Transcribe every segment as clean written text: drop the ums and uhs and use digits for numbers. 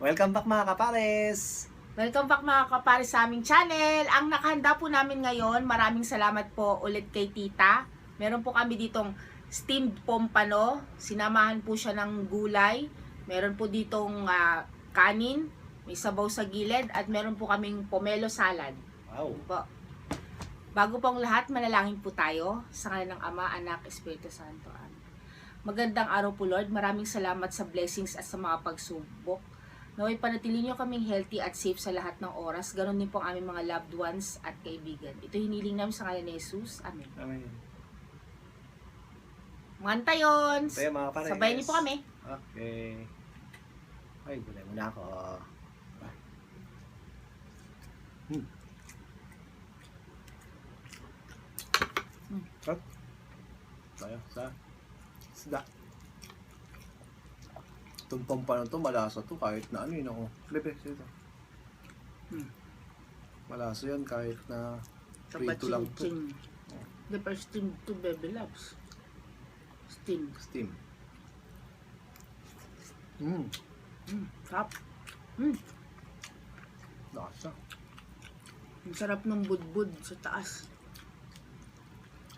Welcome back mga kapares! Welcome back mga kapare sa aming channel. Ang nakahanda po namin ngayon, maraming salamat po ulit kay Tita. Meron po kami ditong steamed pompano. Sinamahan po siya ng gulay. Meron po ditong kanin, may sabaw sa gilid, at meron po kaming pomelo salad. Wow! Po. Bago pong lahat, manalangin po tayo sa ngalan ng Ama, Anak, Espiritu Santo. Amen. Magandang araw po Lord. Maraming salamat sa blessings at sa mga pagsubok. Naway panatili nyo kaming healthy at safe sa lahat ng oras. Ganon din po ang aming mga loved ones at kaibigan. Ito hiniling namin sa ngalan ni Jesus. Amen. Amen. Mga antayons! Tayo mga kapares! Sabayan niyo po kami. Okay. Ay, gulay muna ako. Sarap. Tayo sa isda. Itong pampano to, malasa to kahit na ano yun ako. Bebe, ito. Malasa yan kahit na prito lang to. The first steam to baby loves. Steam. Steam. Sarap. Lasa. Ang sarap ng budbud sa taas.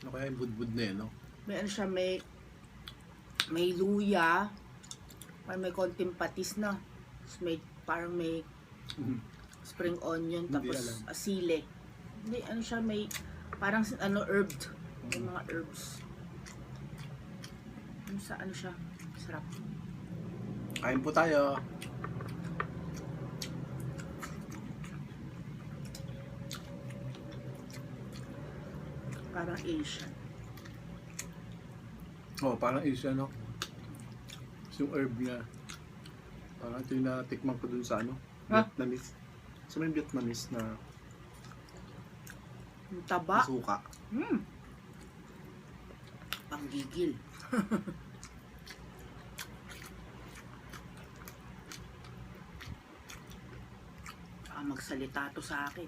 Ano kaya yung budbud na yun, no? May ano siya, may luya. Parang may konting patis na. Parang may spring onion, Hindi tapos alam. asile. Hindi, ano siya, may parang herbed. May mga herbs. Ano sa ano siya? Sarap. Kain po tayo. Parang Asian. Oh, parang Asian, no? Yung herb niya. Parang ito yung natikman ko dun sa ano? Ha? Vietnamese. Sa may Vietnamese na Yung taba. suka. Panggigil. Magsalita to sa akin.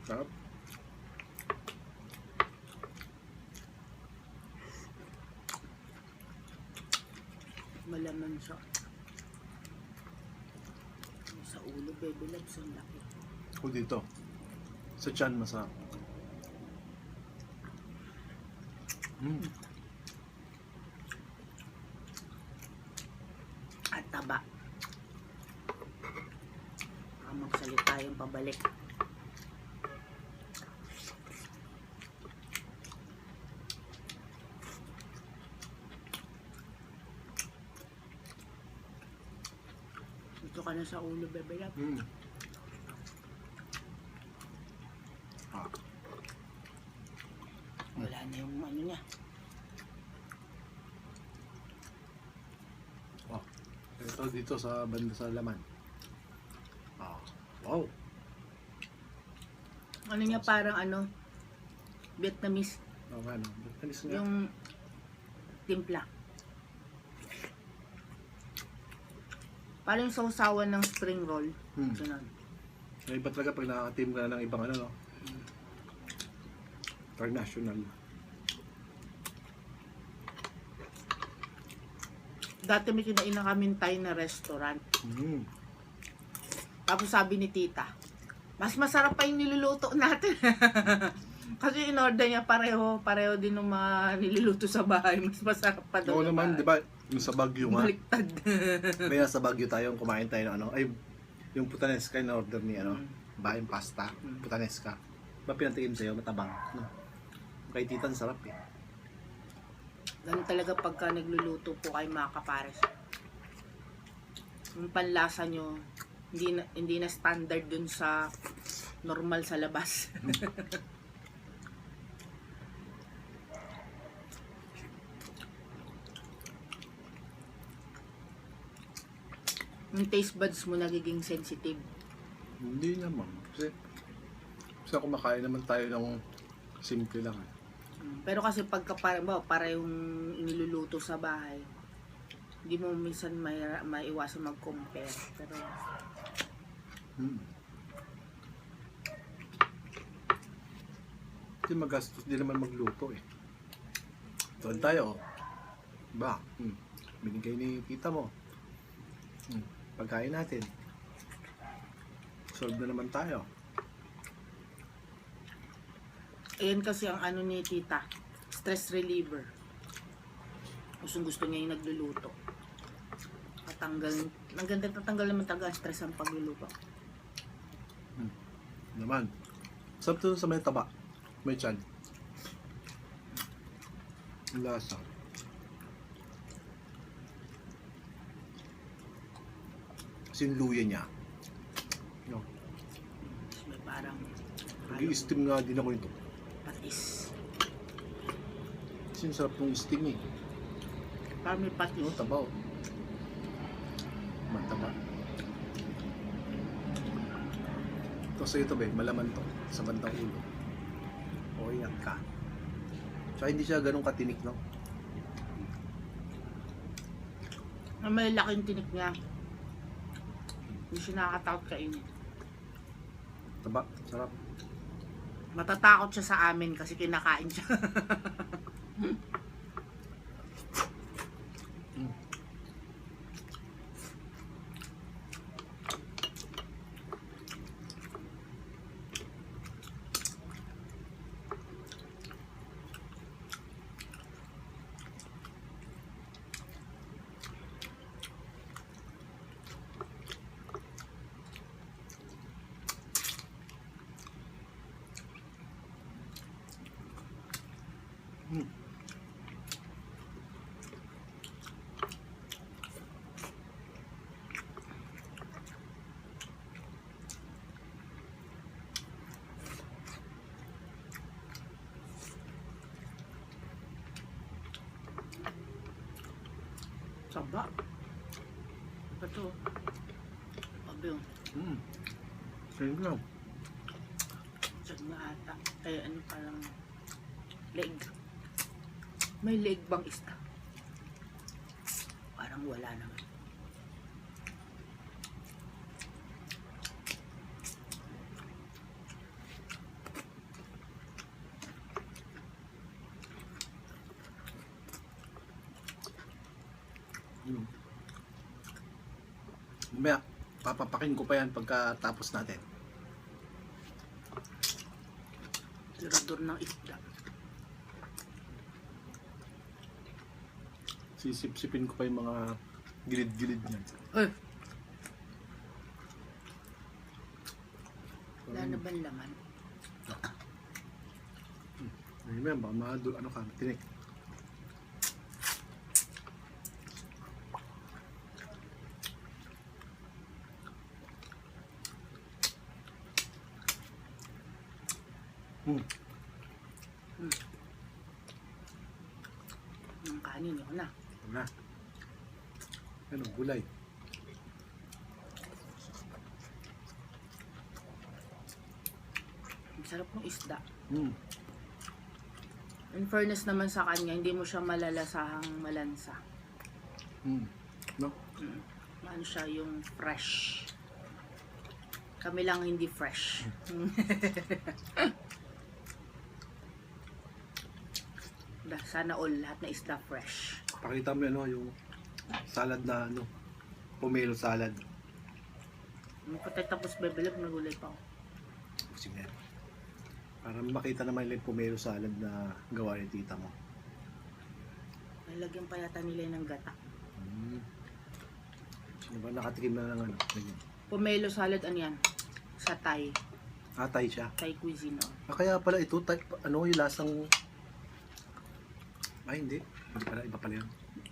Sarap. Malaman siya. Sa ulo, baby loves, ang laki. Ako dito. Sa tiyan, masarap. At taba. Magsalita yung pabalik. Ito ka na sa ulo, bebe love. Wala na yung ano niya. Oh. Ito dito sa banda sa laman. Wow. Ano niya, parang ano, Vietnamese. Okay, no? Vietnamese nga. Yung timpla. Parang yung sausawan ng spring roll. Ganun. May iba talaga pag nakateam ka na ng ibang ano, no? International. Dati may kinain na kaming Thai na restaurant. Tapos sabi ni tita, mas masarap pa yung niluluto natin. Kasi in-order niya pareho din ng mga niluluto sa bahay. Mas masarap pa daw. Oo naman, di ba? Yung sa Baguio nga. Baliktad. May nasa Baguio tayo, kumain tayo ng ano. Ay, yung putanesca yung order ni ano. Bahay pasta. Putanesca. Ba pinatikim sa'yo? Matabang. No? Kay tita, sarap eh. Ganun talaga pagka nagluluto po kayo mga kapares. Yung panlasa nyo, hindi na standard dun sa normal sa labas. Yung taste buds mo nagiging sensitive. Hindi naman. Kasi kumakain naman tayo ng simple lang. Pero kasi pagka para yung iniluluto sa bahay, hindi mo minsan maiwasan mag-compare. Pero Hmm. Kasi magastos din naman magluto eh. Doon tayo, oh. Ba? Binigay ni tita mo. Pagkain natin. Solve na naman tayo. ayan kasi ang ano ni tita, stress reliever. Gusto niya yung nagluluto. Natanggal naman talaga ang stress ang pagluluto. Naman. Sarap to sa may taba. May tiyan. Ang lasa. Kasi yung luya niya. No. May parang Nag-i-steam nga din ako nito. patis. Kasi yung sarap ng steam eh. Parang may patis. No, tabaw. Mataba. Kasi ito be, malaman to sa bandang ulo. O yan ka. Tsaka hindi siya ganun katinik, no? May laking tinik niya. Hindi siya nakakatakot kainin. Taba, sarap. Matatakot siya sa amin kasi kinakain siya. Saba. Ito. Pabi yun. Same lang. Diyan nga ata. Ay, ano parang leg. May leg bang isda? Parang wala naman. Mamaya, papapakin ko pa yan pagkatapos natin. Tirador ng isda. Sisip-sipin ko pa yung mga gilid-gilid niyan. Eh! Wala na ba laman? Ayun yan, baka mahadol, ano ka, tinik. Yung kanin yun na. Ito na. Ano, gulay. Ang sarap ng isda. Mm. In fairness naman sa kanya, hindi mo siya malalasahang malansa. No? Ano siya yung fresh. Kami lang hindi fresh. Sana all lahat na isda fresh. Pakita mo ano, yung salad na ano, pomelo salad. Yung patay tapos bebelag, nagulay pa ako. Sige. Para makita naman yung pomelo salad na gawa ni tita mo. Nalagyan pa yata nila ng gata. Sino ba nakatikim na ng ano? Ganyan. Pomelo salad, ano yan? Sa Thai. Thai siya. Thai cuisine. Oh. Kaya pala ito, ano yung lasang... Ay, hindi. Hindi pala, iba pala yan.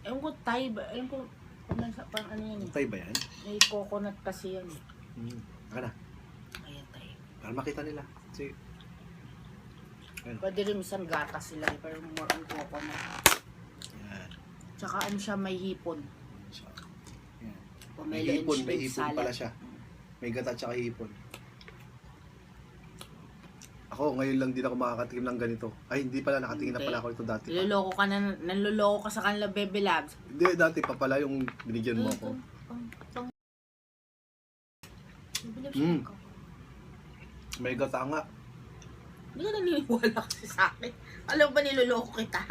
Ewan ko Thai ba? Ewan ko, parang ano yan eh. Thai ba yan? May coconut kasi yan eh. Saka na. Ayan Thai. Para makita nila. Kasi... Pwede rin minsan gata sila eh, pero more on coconut. Yan. Tsaka ano siya, may hipon. Siya. Yan. Pomelo May hipon, and may shrimp hipon salad. pala siya. May gata at saka hipon. Ako, ngayon lang din ako makakatikim ng ganito. Ay, hindi pala, nakatingin na Hindi. pala ako ito dati pa. Niloloko ka na, nanloloko ka sa kanila, Bebe Labs. Hindi, dati pa pala yung binigyan mo ako. Bebe Labs, Mm. ikaw. May gata nga. Hindi ka naniniwala kasi sa akin. Alam ba niloloko kita?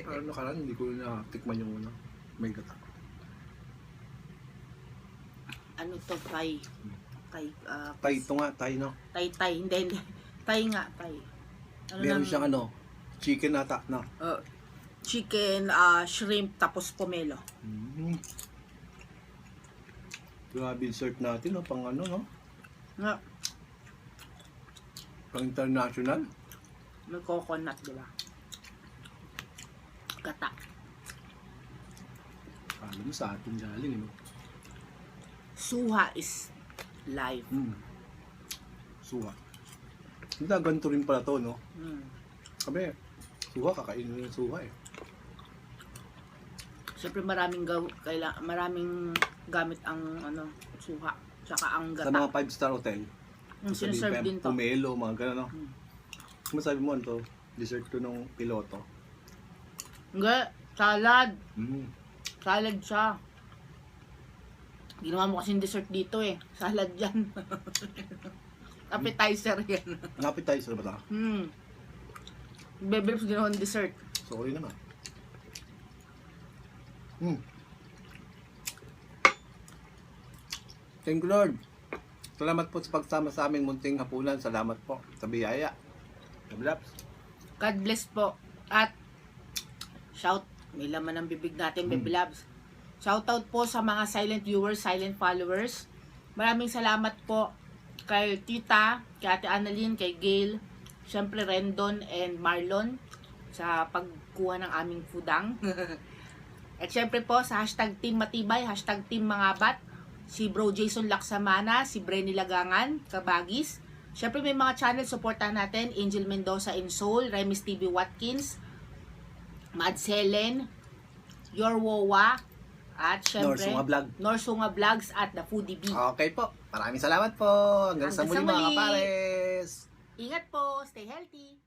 Ano nakaraan, hindi ko natikman yung una. May gata. Ano to, Thai? Thai, Tay, ito nga, tay, no? Thai. Hindi. Thai nga, Thai. Ano Meron lang- siyang ano, chicken ata, no? chicken, shrimp, tapos pomelo. Mm. Grabe yung dessert natin, no? Pang ano, no? Nga, Pang international. may coconut, di ba? Gata. Alam mo sa atin galing, no? Suha is life. Suha. Hindi, ganito rin pala to, no? Mm. Sabi, suha, kakainin yung suha, eh. Siyempre maraming gamit ang ano, suha. Tsaka ang Sa gata. mga 5-star hotel, Yung sinaserve din to. pomelo, mga gano'n, no? Mm. Masabi mo, ano to? Dessert to nung piloto. Hindi, salad. Mm. Salad siya. Ginawa mo kasing dessert dito eh. Salad yan. Appetizer yan. Ang appetizer ba ito? Bebe Labs ginawa ng dessert. So, yun naman. Thank you, Lord. Salamat po sa pagsama sa aming munting hapunan. Salamat po sa biyaya. Kablaps. God bless po. At shout, may laman ng bibig natin, Bebe Labs. Shout out po sa mga silent viewers, silent followers. Maraming salamat po kay Tita, kay Ate Annalyn, kay Gail, syempre Rendon and Marlon sa pagkuha ng aming fudang. At syempre po sa hashtag Team Matibay, hashtag Team Mangabat, si Bro Jason Laksamana, si Brenny Lagangan, Kabagis. Syempre may mga channel supportahan natin, Angel Mendoza in Soul, Remis TV Watkins, Mads Helen, Your Wowa, at syempre Norsunga Vlog. Norsunga Vlogs at The Foodie Bee. Okay po. Maraming salamat po. Hanggang sa Hanggang muli sa mga muli. kapares. Ingat po, stay healthy!